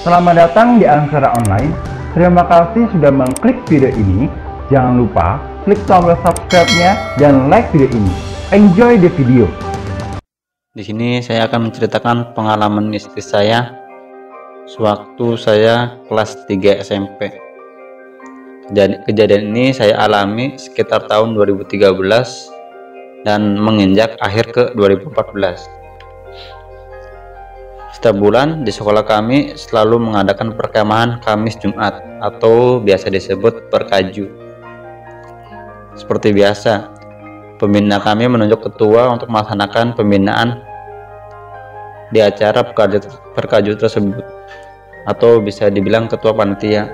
Selamat datang di Angsara Online. Terima kasih sudah mengklik video ini. Jangan lupa klik tombol subscribe-nya dan like video ini. Enjoy the video. Di sini saya akan menceritakan pengalaman istri saya sewaktu saya kelas 3 SMP. Kejadian ini saya alami sekitar tahun 2013 dan menginjak akhir ke 2014. Setiap bulan di sekolah kami selalu mengadakan perkemahan Kamis Jumat atau biasa disebut perkaju. Seperti biasa, pembina kami menunjuk ketua untuk melaksanakan pembinaan di acara perkaju tersebut, atau bisa dibilang ketua panitia.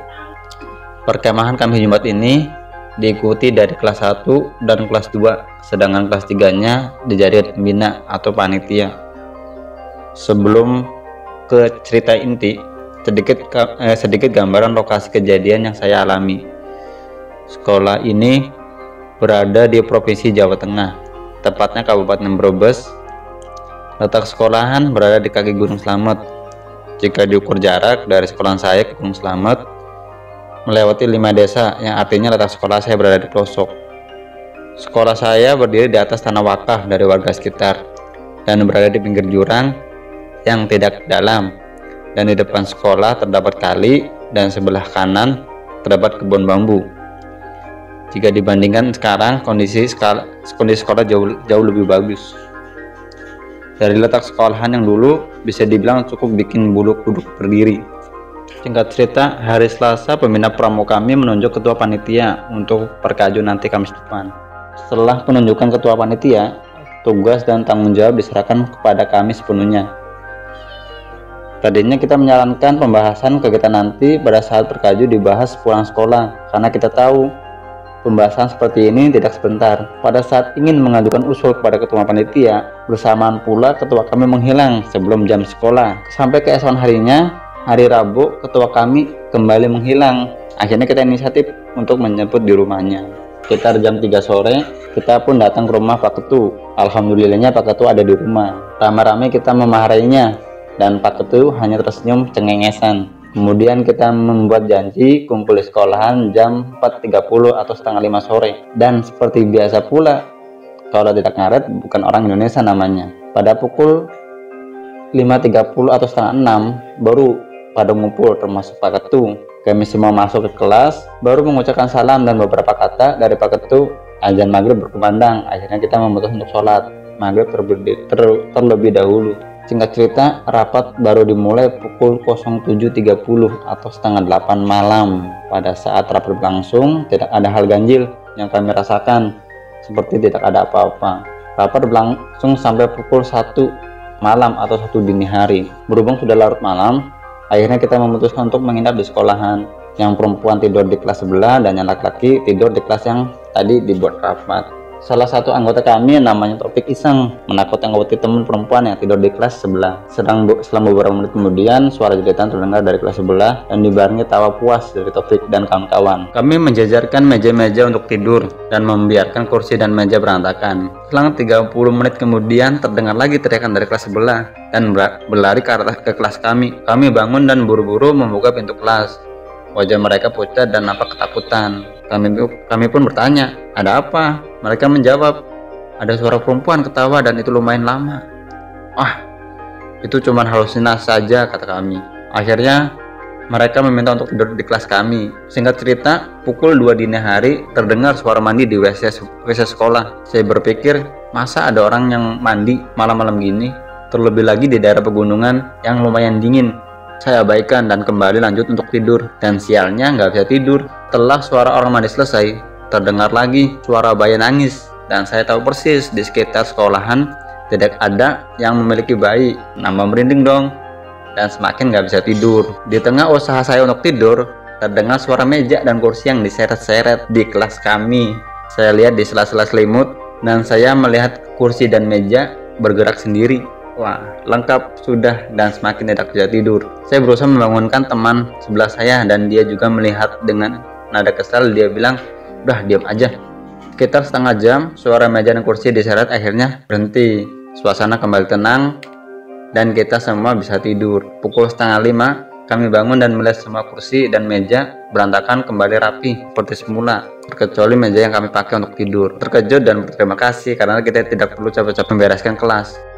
Perkemahan Kamis Jumat ini diikuti dari kelas 1 dan kelas 2, sedangkan kelas 3-nya dijadikan pembina atau panitia. Sebelum ke cerita inti, sedikit gambaran lokasi kejadian yang saya alami. Sekolah ini berada di Provinsi Jawa Tengah, tepatnya Kabupaten Brebes. Letak sekolahan berada di kaki Gunung Slamet. Jika diukur jarak dari sekolah saya ke Gunung Slamet melewati 5 desa, yang artinya letak sekolah saya berada di pelosok. Sekolah saya berdiri di atas tanah wakaf dari warga sekitar dan berada di pinggir jurang yang tidak dalam, dan di depan sekolah terdapat kali dan sebelah kanan terdapat kebun bambu. Jika dibandingkan sekarang, kondisi sekolah jauh lebih bagus. Dari letak sekolahan yang dulu bisa dibilang cukup bikin bulu kuduk berdiri. Singkat cerita, hari Selasa pembina pramuka kami menunjuk ketua panitia untuk perkaju nanti Kamis depan. Setelah penunjukan ketua panitia, tugas dan tanggung jawab diserahkan kepada kami sepenuhnya. Tadinya kita menyarankan pembahasan kegiatan nanti pada saat perkaju dibahas pulang sekolah, karena kita tahu pembahasan seperti ini tidak sebentar. Pada saat ingin mengajukan usul kepada ketua panitia, bersamaan pula ketua kami menghilang sebelum jam sekolah. Sampai keesokan harinya, hari Rabu, ketua kami kembali menghilang. Akhirnya kita inisiatif untuk menjemput di rumahnya. Sekitar jam 3 sore, kita pun datang ke rumah Pak Ketu. Alhamdulillahnya Pak Ketu ada di rumah. Ramai-ramai kita memarahinya, dan Pak Ketu hanya tersenyum cengengesan. Kemudian kita membuat janji kumpul di sekolahan jam 4.30 atau setengah 5 sore. Dan seperti biasa pula, kalau tidak ngaret bukan orang Indonesia namanya. Pada pukul 5.30 atau setengah 6 baru pada ngumpul, termasuk Pak Ketu. Kami semua masuk ke kelas, baru mengucapkan salam dan beberapa kata dari Pak Ketu. Azan maghrib berkumandang. Akhirnya kita memutuskan untuk sholat maghrib terlebih dahulu. Singkat cerita, rapat baru dimulai pukul 07.30 atau setengah 8 malam. Pada saat rapat berlangsung, tidak ada hal ganjil yang kami rasakan, seperti tidak ada apa-apa. Rapat berlangsung sampai pukul 1 malam atau 1 dini hari. Berhubung sudah larut malam, akhirnya kita memutuskan untuk menginap di sekolahan. Yang perempuan tidur di kelas sebelah dan yang laki-laki tidur di kelas yang tadi dibuat rapat. Salah satu anggota kami namanya Topik iseng menakut-nakuti teman perempuan yang tidur di kelas sebelah. Selama beberapa menit kemudian, suara jeritan terdengar dari kelas sebelah dan dibarengi tawa puas dari Topik dan kawan-kawan. Kami menjajarkan meja-meja untuk tidur dan membiarkan kursi dan meja berantakan. Selang 30 menit kemudian terdengar lagi teriakan dari kelas sebelah dan berlari ke kelas kami. Kami bangun dan buru-buru membuka pintu kelas. Wajah mereka pucat dan nampak ketakutan. Kami pun bertanya, ada apa? Mereka menjawab, ada suara perempuan ketawa dan itu lumayan lama. Itu cuma halusinasi saja, kata kami. Akhirnya mereka meminta untuk tidur di kelas kami. Singkat cerita, pukul 2 dini hari terdengar suara mandi di WC sekolah. Saya berpikir, masa ada orang yang mandi malam-malam gini? Terlebih lagi di daerah pegunungan yang lumayan dingin. Saya abaikan dan kembali lanjut untuk tidur. Dan sialnya nggak bisa tidur. Setelah suara orang mandi selesai, terdengar lagi suara bayi nangis. Dan saya tahu persis di sekitar sekolahan tidak ada yang memiliki bayi. Nambah merinding dong. Dan semakin nggak bisa tidur. Di tengah usaha saya untuk tidur, terdengar suara meja dan kursi yang diseret-seret di kelas kami. Saya lihat di sela-sela selimut dan saya melihat kursi dan meja bergerak sendiri. Wah, lengkap sudah dan semakin tidak bisa tidur. Saya berusaha membangunkan teman sebelah saya dan dia juga melihat dengan nada kesal. Dia bilang, udah diam aja. Sekitar setengah jam, suara meja dan kursi diseret akhirnya berhenti. Suasana kembali tenang dan kita semua bisa tidur. Pukul setengah 5, Kami bangun dan melihat semua kursi dan meja berantakan kembali rapi seperti semula, terkecuali meja yang kami pakai untuk tidur. Terkejut dan berterima kasih karena kita tidak perlu capek-capek membereskan kelas.